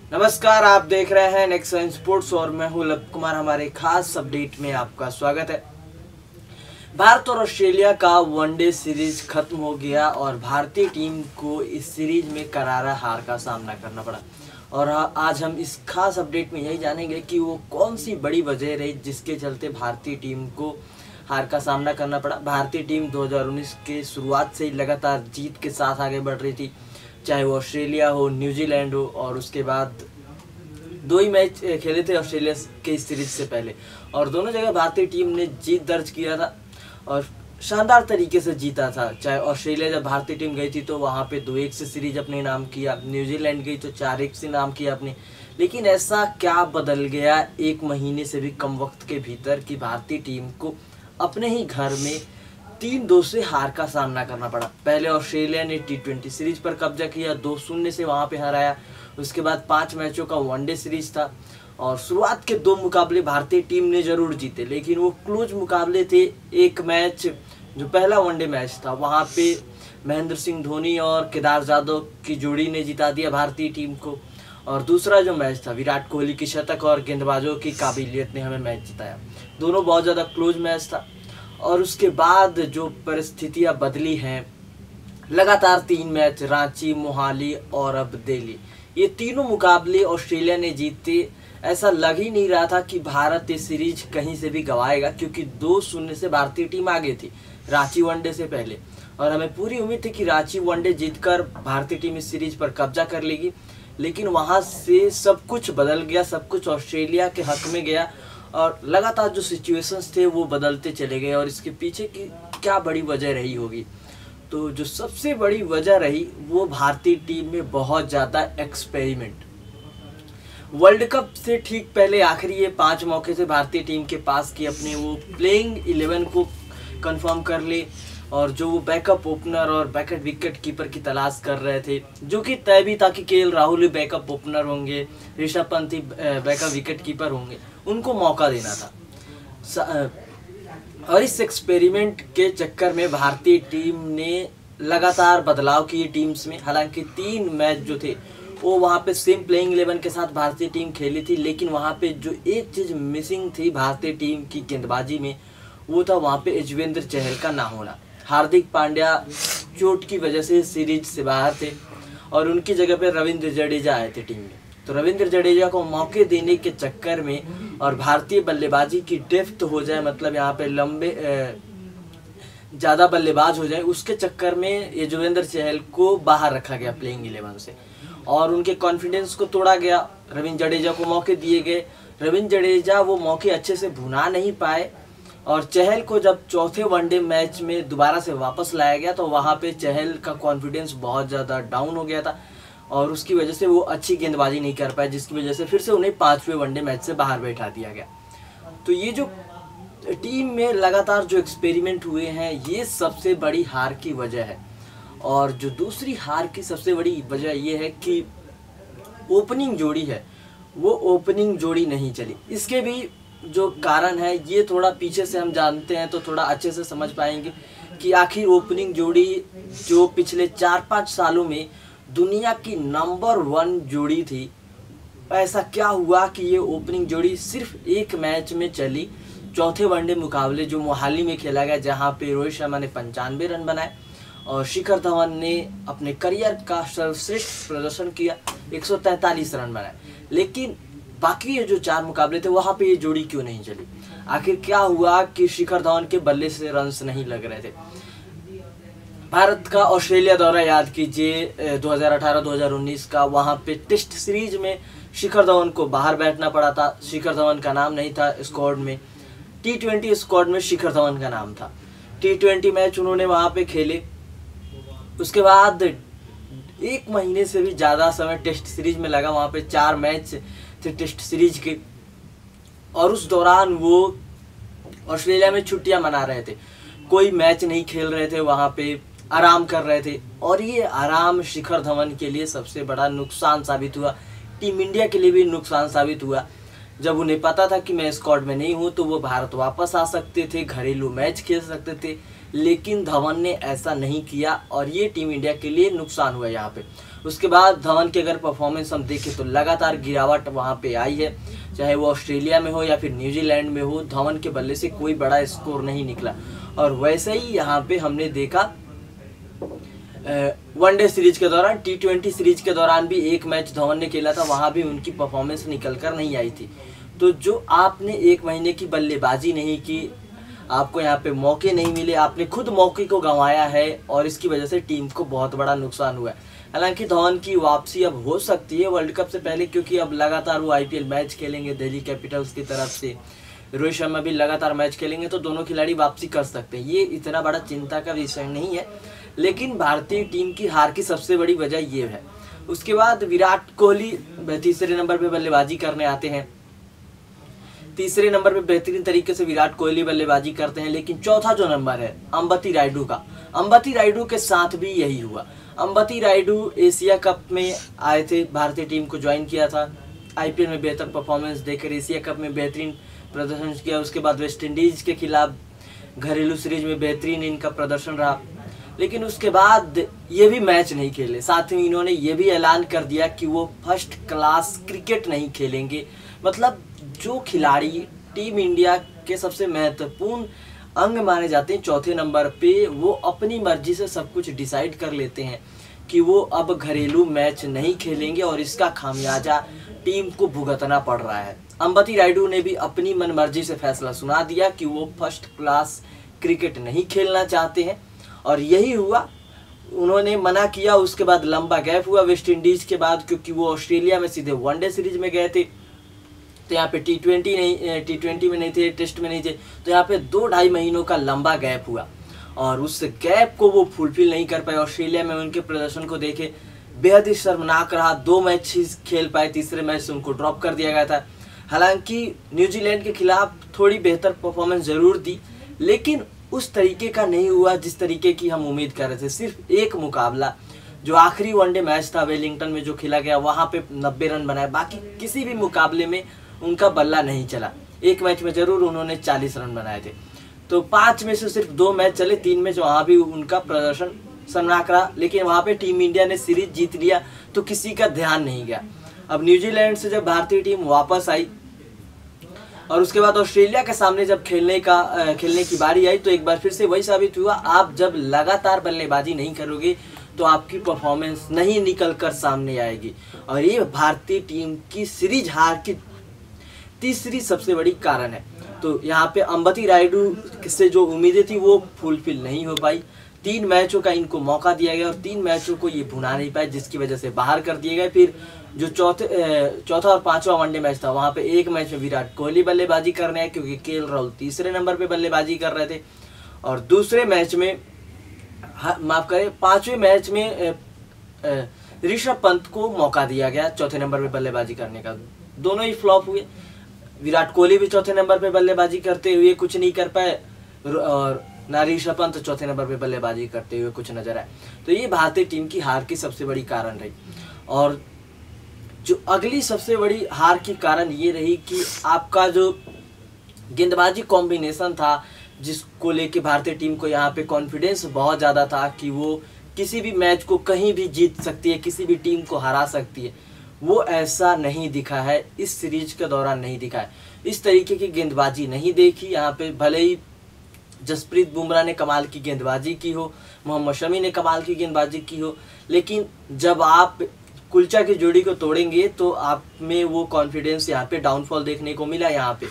नमस्कार, आप देख रहे हैं नेक्स्ट स्पोर्ट्स और मैं हूं लव कुमार। हमारे खास अपडेट में आपका स्वागत है। भारत और ऑस्ट्रेलिया का वनडे सीरीज खत्म हो गया और भारतीय टीम को इस सीरीज में करारा हार का सामना करना पड़ा। और आज हम इस खास अपडेट में यही जानेंगे कि वो कौन सी बड़ी वजह रही जिसके चलते भारतीय टीम को हार का सामना करना पड़ा। भारतीय टीम 2019 के शुरुआत से ही लगातार जीत के साथ आगे बढ़ रही थी, चाहे वो ऑस्ट्रेलिया हो, न्यूजीलैंड हो, और उसके बाद 2 ही मैच खेले थे ऑस्ट्रेलिया के सीरीज से पहले, और दोनों जगह भारतीय टीम ने जीत दर्ज किया था और शानदार तरीके से जीता था। चाहे ऑस्ट्रेलिया जब भारतीय टीम गई थी तो वहाँ पे 2-1 से सीरीज अपने नाम किया, न्यूजीलैंड गई तो 4-1 से नाम किया अपने। लेकिन ऐसा क्या बदल गया 1 महीने से भी कम वक्त के भीतर कि भारतीय टीम को अपने ही घर में 3-2 से हार का सामना करना पड़ा। पहले ऑस्ट्रेलिया ने T20 सीरीज पर कब्जा किया, 2-0 से वहाँ पे हराया। उसके बाद 5 मैचों का वनडे सीरीज था और शुरुआत के 2 मुकाबले भारतीय टीम ने जरूर जीते, लेकिन वो क्लोज मुकाबले थे। एक मैच जो पहला वनडे मैच था वहाँ पे महेंद्र सिंह धोनी और केदार जाधव की जोड़ी ने जिता दिया भारतीय टीम को, और दूसरा जो मैच था विराट कोहली की शतक और गेंदबाजों की काबिलियत ने हमें मैच जिताया। दोनों बहुत ज़्यादा क्लोज मैच था। और उसके बाद जो परिस्थितियां बदली हैं, लगातार 3 मैच रांची, मोहाली और अब दिल्ली, ये तीनों मुकाबले ऑस्ट्रेलिया ने जीते। ऐसा लग ही नहीं रहा था कि भारत ये सीरीज कहीं से भी गंवाएगा, क्योंकि 2-0 से भारतीय टीम आगे थी रांची वनडे से पहले, और हमें पूरी उम्मीद थी कि रांची वनडे जीतकर भारतीय टीम इस सीरीज पर कब्जा कर लेगी। लेकिन वहाँ से सब कुछ बदल गया, सब कुछ ऑस्ट्रेलिया के हक में गया और लगातार जो सिचुएशंस थे वो बदलते चले गए। और इसके पीछे की क्या बड़ी वजह रही होगी, तो जो सबसे बड़ी वजह रही वो भारतीय टीम में बहुत ज़्यादा एक्सपेरिमेंट। वर्ल्ड कप से ठीक पहले आखिरी ये 5 मौके थे भारतीय टीम के पास कि अपने वो प्लेइंग 11 को कंफर्म कर ले, और जो वो बैकअप ओपनर और बैकअप विकेट कीपर की तलाश कर रहे थे, जो कि तय भी था कि केएल राहुल ही बैकअप ओपनर होंगे, ऋषभ पंत ही बैकअप विकेट कीपर होंगे, उनको मौका देना था। और इस एक्सपेरिमेंट के चक्कर में भारतीय टीम ने लगातार बदलाव किए टीम्स में। हालांकि 3 मैच जो थे वो वहाँ पे सेम प्लेइंग 11 के साथ भारतीय टीम खेली थी, लेकिन वहाँ पे जो एक चीज़ मिसिंग थी भारतीय टीम की गेंदबाजी में, वो था वहाँ पे युजवेंद्र चहल का ना होना। हार्दिक पांड्या चोट की वजह से सीरीज से बाहर थे और उनकी जगह पे रविंद्र जडेजा आए थे टीम में। तो रविंद्र जडेजा को मौके देने के चक्कर में और भारतीय बल्लेबाजी की डेप्थ हो जाए, मतलब यहाँ पे लंबे ज़्यादा बल्लेबाज हो जाए, उसके चक्कर में युजवेंद्र चहल को बाहर रखा गया प्लेइंग 11 से और उनके कॉन्फिडेंस को तोड़ा गया। रविंद्र जडेजा को मौके दिए गए, रविंद्र जडेजा वो मौके अच्छे से भुना नहीं पाए, और चहल को जब चौथे वनडे मैच में दोबारा से वापस लाया गया तो वहाँ पे चहल का कॉन्फिडेंस बहुत ज़्यादा डाउन हो गया था और उसकी वजह से वो अच्छी गेंदबाजी नहीं कर पाए, जिसकी वजह से फिर से उन्हें 5वें वनडे मैच से बाहर बैठा दिया गया। तो ये जो टीम में लगातार जो एक्सपेरिमेंट हुए हैं, ये सबसे बड़ी हार की वजह है। और जो दूसरी हार की सबसे बड़ी वजह ये है कि ओपनिंग जोड़ी है वो ओपनिंग जोड़ी नहीं चली। इसके भी जो कारण है ये थोड़ा पीछे से हम जानते हैं तो थोड़ा अच्छे से समझ पाएंगे कि आखिर ओपनिंग जोड़ी जो पिछले 4-5 सालों में दुनिया की नंबर 1 जोड़ी थी, ऐसा क्या हुआ कि ये ओपनिंग जोड़ी सिर्फ एक मैच में चली, चौथे वनडे मुकाबले जो मोहाली में खेला गया, जहां पे रोहित शर्मा ने 95 रन बनाए और शिखर धवन ने अपने करियर का सर्वश्रेष्ठ प्रदर्शन किया, 143 रन बनाए। लेकिन बाकी ये जो 4 मुकाबले थे वहाँ पे ये जोड़ी क्यों नहीं चली? आखिर क्या हुआ कि शिखर धवन के बल्ले से रन्स नहीं लग रहे थे? भारत का ऑस्ट्रेलिया दौरा याद कीजिए 2018-2019 का, वहाँ पे टेस्ट सीरीज में शिखर धवन को बाहर बैठना पड़ा था। शिखर धवन का नाम नहीं था स्क्वाड में, T20 स्क्वाड में शिखर धवन का नाम था। T20 मैच उन्होंने वहाँ पे खेले, उसके बाद 1 महीने से भी ज़्यादा समय टेस्ट सीरीज में लगा। वहाँ पे 4 मैच थे टेस्ट सीरीज के, और उस दौरान वो ऑस्ट्रेलिया में छुट्टियां मना रहे थे, कोई मैच नहीं खेल रहे थे, वहाँ पे आराम कर रहे थे। और ये आराम शिखर धवन के लिए सबसे बड़ा नुकसान साबित हुआ, टीम इंडिया के लिए भी नुकसान साबित हुआ। जब उन्हें पता था कि मैं स्क्वाड में नहीं हूं तो वो भारत वापस आ सकते थे, घरेलू मैच खेल सकते थे, लेकिन धवन ने ऐसा नहीं किया और ये टीम इंडिया के लिए नुकसान हुआ यहाँ पे। उसके बाद धवन की अगर परफॉर्मेंस हम देखें तो लगातार गिरावट वहाँ पे आई है, चाहे वो ऑस्ट्रेलिया में हो या फिर न्यूजीलैंड में हो, धवन के बल्ले से कोई बड़ा स्कोर नहीं निकला। और वैसे ही यहाँ पे हमने देखा वनडे सीरीज के दौरान, T20 सीरीज के दौरान भी एक मैच धवन ने खेला था, वहाँ भी उनकी परफॉर्मेंस निकल कर नहीं आई थी। तो जो आपने एक महीने की बल्लेबाजी नहीं की, आपको यहाँ पे मौके नहीं मिले, आपने खुद मौके को गंवाया है और इसकी वजह से टीम को बहुत बड़ा नुकसान हुआ है। हालांकि धवन की वापसी अब हो सकती है वर्ल्ड कप से पहले, क्योंकि अब लगातार वो IPL मैच खेलेंगे दिल्ली कैपिटल्स की तरफ से, रोहित शर्मा भी लगातार मैच खेलेंगे, तो दोनों खिलाड़ी वापसी कर सकते हैं। ये इतना बड़ा चिंता का विषय नहीं है, लेकिन भारतीय टीम की हार की सबसे बड़ी वजह ये है। उसके बाद विराट कोहली तीसरे नंबर पे बल्लेबाजी करने आते हैं, तीसरे नंबर पे बेहतरीन तरीके से विराट कोहली बल्लेबाजी करते हैं, लेकिन चौथा जो नंबर है अंबती रायडू का, अंबती रायडू के साथ भी यही हुआ। अंबती रायडू एशिया कप में आए थे, भारतीय टीम को ज्वाइन किया था, IPL में बेहतर परफॉर्मेंस देकर एशिया कप में बेहतरीन प्रदर्शन किया। उसके बाद वेस्ट इंडीज के खिलाफ घरेलू सीरीज में बेहतरीन इनका प्रदर्शन रहा, लेकिन उसके बाद ये भी मैच नहीं खेले। साथ ही इन्होंने ये भी ऐलान कर दिया कि वो फर्स्ट क्लास क्रिकेट नहीं खेलेंगे। मतलब जो खिलाड़ी टीम इंडिया के सबसे महत्वपूर्ण अंग माने जाते हैं चौथे नंबर पे, वो अपनी मर्जी से सब कुछ डिसाइड कर लेते हैं कि वो अब घरेलू मैच नहीं खेलेंगे और इसका खामियाजा टीम को भुगतना पड़ रहा है। अंबती रायडू ने भी अपनी मनमर्जी से फैसला सुना दिया कि वो फर्स्ट क्लास क्रिकेट नहीं खेलना चाहते हैं और यही हुआ, उन्होंने मना किया। उसके बाद लंबा गैप हुआ वेस्ट इंडीज के बाद, क्योंकि वो ऑस्ट्रेलिया में सीधे वनडे सीरीज में गए थे, तो यहाँ पे T20 में नहीं थे, टेस्ट में नहीं थे, तो यहाँ पे 2-2.5 महीनों का लंबा गैप हुआ और उस गैप को वो फुलफिल नहीं कर पाए। ऑस्ट्रेलिया में उनके प्रदर्शन को देखे बेहद ही शर्मनाक रहा, 2 मैच ही खेल पाए, तीसरे मैच से उनको ड्रॉप कर दिया गया था। हालांकि न्यूजीलैंड के खिलाफ थोड़ी बेहतर परफॉर्मेंस जरूर दी, लेकिन उस तरीके का नहीं हुआ जिस तरीके की हम उम्मीद कर रहे थे। सिर्फ एक मुकाबला जो आखिरी वनडे मैच था वेलिंगटन में जो खेला गया, वहाँ पे 90 रन बनाए, बाकी किसी भी मुकाबले में उनका बल्ला नहीं चला। एक मैच में जरूर उन्होंने 40 रन बनाए थे, तो 5 में से सिर्फ 2 मैच चले, 3 मैच वहाँ भी उनका प्रदर्शन शर्मनाक रहा, लेकिन वहाँ पे टीम इंडिया ने सीरीज जीत लिया तो किसी का ध्यान नहीं गया। अब न्यूजीलैंड से जब भारतीय टीम वापस आई और उसके बाद ऑस्ट्रेलिया के सामने जब खेलने की बारी आई, तो एक बार फिर से वही साबित हुआ, आप जब लगातार बल्लेबाजी नहीं करोगे तो आपकी परफॉर्मेंस नहीं निकल कर सामने आएगी। और ये भारतीय टीम की सीरीज हार की तीसरी सबसे बड़ी कारण है। तो यहाँ पे अंबती रायडू से जो उम्मीदें थी वो फुलफिल नहीं हो पाई। 3 मैचों का इनको मौका दिया गया और 3 मैचों को ये भुना नहीं पाए, जिसकी वजह से बाहर कर दिए गए। फिर जो चौथा और 5वां वनडे मैच था, वहाँ पे एक मैच में विराट कोहली बल्लेबाजी करने आए, क्योंकि KL राहुल तीसरे नंबर पे बल्लेबाजी कर रहे थे, और दूसरे मैच में माफ करें 5वें मैच में ऋषभ पंत को मौका दिया गया चौथे नंबर पे बल्लेबाजी करने का। दोनों ही फ्लॉप हुए। विराट कोहली भी चौथे नंबर पे बल्लेबाजी करते हुए कुछ नहीं कर पाए और ना ऋषभ पंत चौथे नंबर पे बल्लेबाजी करते हुए कुछ नजर आए। तो ये भारतीय टीम की हार की सबसे बड़ी कारण रही। और जो अगली सबसे बड़ी हार की कारण ये रही कि आपका जो गेंदबाजी कॉम्बिनेशन था, जिसको लेके भारतीय टीम को यहाँ पे कॉन्फिडेंस बहुत ज़्यादा था कि वो किसी भी मैच को कहीं भी जीत सकती है, किसी भी टीम को हरा सकती है, वो ऐसा नहीं दिखा है, इस सीरीज के दौरान नहीं दिखा है। इस तरीके की गेंदबाजी नहीं देखी यहाँ पे। भले ही जसप्रीत बुमराह ने कमाल की गेंदबाजी की हो, मोहम्मद शमी ने कमाल की गेंदबाजी की हो, लेकिन जब आप कुलचा की जोड़ी को तोड़ेंगे तो आप में वो कॉन्फिडेंस यहाँ पे डाउनफॉल देखने को मिला। यहाँ पे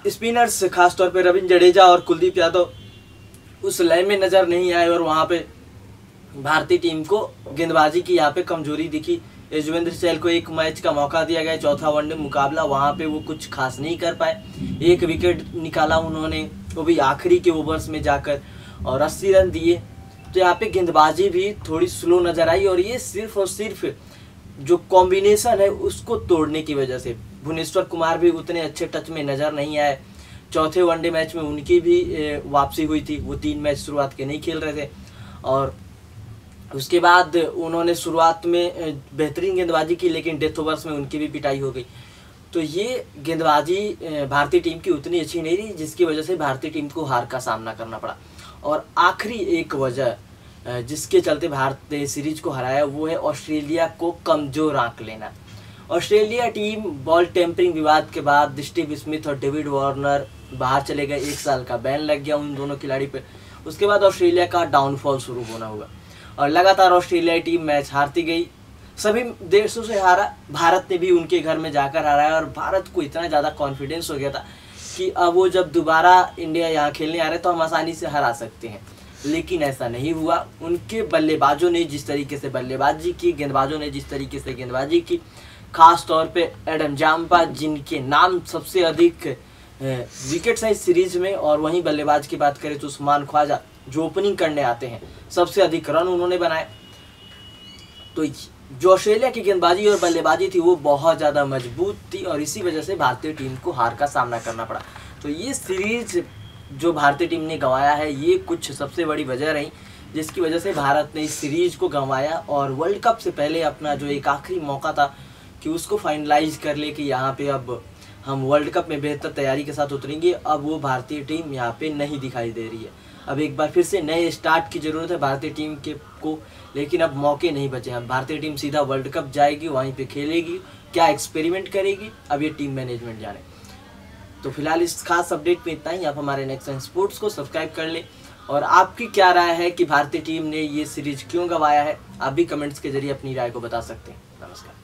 स्पिनर्स खासतौर पे रविंद्र जडेजा और कुलदीप यादव उस लय में नज़र नहीं आए और वहाँ पे भारतीय टीम को गेंदबाजी की यहाँ पे कमजोरी दिखी। युजवेंद्र चहल को एक मैच का मौका दिया गया, चौथा वनडे मुकाबला, वहाँ पे वो कुछ खास नहीं कर पाए। 1 विकेट निकाला उन्होंने, वो भी आखिरी के ओवर्स में जाकर, और 80 रन दिए। तो यहाँ पे गेंदबाजी भी थोड़ी स्लो नज़र आई और ये सिर्फ और सिर्फ जो कॉम्बिनेशन है उसको तोड़ने की वजह से। भुवनेश्वर कुमार भी उतने अच्छे टच में नज़र नहीं आए। चौथे वनडे मैच में उनकी भी वापसी हुई थी, वो 3 मैच शुरुआत के नहीं खेल रहे थे और उसके बाद उन्होंने शुरुआत में बेहतरीन गेंदबाजी की, लेकिन डेथ ओवर्स में उनकी भी पिटाई हो गई। तो ये गेंदबाजी भारतीय टीम की उतनी अच्छी नहीं रही, जिसकी वजह से भारतीय टीम को हार का सामना करना पड़ा। और आखिरी एक वजह जिसके चलते भारत ने सीरीज को हराया वो है ऑस्ट्रेलिया को कमजोर आंक लेना। ऑस्ट्रेलिया टीम बॉल टेम्परिंग विवाद के बाद स्टीव स्मिथ और डेविड वार्नर बाहर चले गए, 1 साल का बैन लग गया उन दोनों खिलाड़ी पे। उसके बाद ऑस्ट्रेलिया का डाउनफॉल शुरू होना हुआ और लगातार ऑस्ट्रेलिया टीम मैच हारती गई, सभी देशों से हारा, भारत ने भी उनके घर में जाकर हारा। और भारत को इतना ज़्यादा कॉन्फिडेंस हो गया था कि अब वो जब दोबारा इंडिया यहाँ खेलने आ रहे तो हम आसानी से हरा सकते हैं, लेकिन ऐसा नहीं हुआ। उनके बल्लेबाजों ने जिस तरीके से बल्लेबाजी की, गेंदबाजों ने जिस तरीके से गेंदबाजी की, खास तौर पे एडम जाम्पा जिनके नाम सबसे अधिक विकेट्स हैं इस सीरीज में, और वहीं बल्लेबाज की बात करें तो उस्मान ख्वाजा जो ओपनिंग करने आते हैं, सबसे अधिक रन उन्होंने बनाए। तो जो ऑस्ट्रेलिया की गेंदबाजी और बल्लेबाजी थी वो बहुत ज़्यादा मजबूत थी और इसी वजह से भारतीय टीम को हार का सामना करना पड़ा। तो ये सीरीज जो भारतीय टीम ने गंवाया है ये कुछ सबसे बड़ी वजह रही जिसकी वजह से भारत ने इस सीरीज को गंवाया और वर्ल्ड कप से पहले अपना जो एक आखिरी मौका था कि उसको फाइनलाइज कर ले कि यहाँ पे अब हम वर्ल्ड कप में बेहतर तैयारी के साथ उतरेंगे, अब वो भारतीय टीम यहाँ पे नहीं दिखाई दे रही है। अब एक बार फिर से नए स्टार्ट की ज़रूरत है भारतीय टीम को, लेकिन अब मौके नहीं बचे हैं। भारतीय टीम सीधा वर्ल्ड कप जाएगी, वहीं पे खेलेगी, क्या एक्सपेरिमेंट करेगी अब ये टीम मैनेजमेंट जाने। तो फिलहाल इस खास अपडेट में इतना ही। आप हमारे नेक्स्ट स्पोर्ट्स को सब्सक्राइब कर लें और आपकी क्या राय है कि भारतीय टीम ने ये सीरीज क्यों गंवाया है, आप भी कमेंट्स के जरिए अपनी राय को बता सकते हैं। नमस्कार।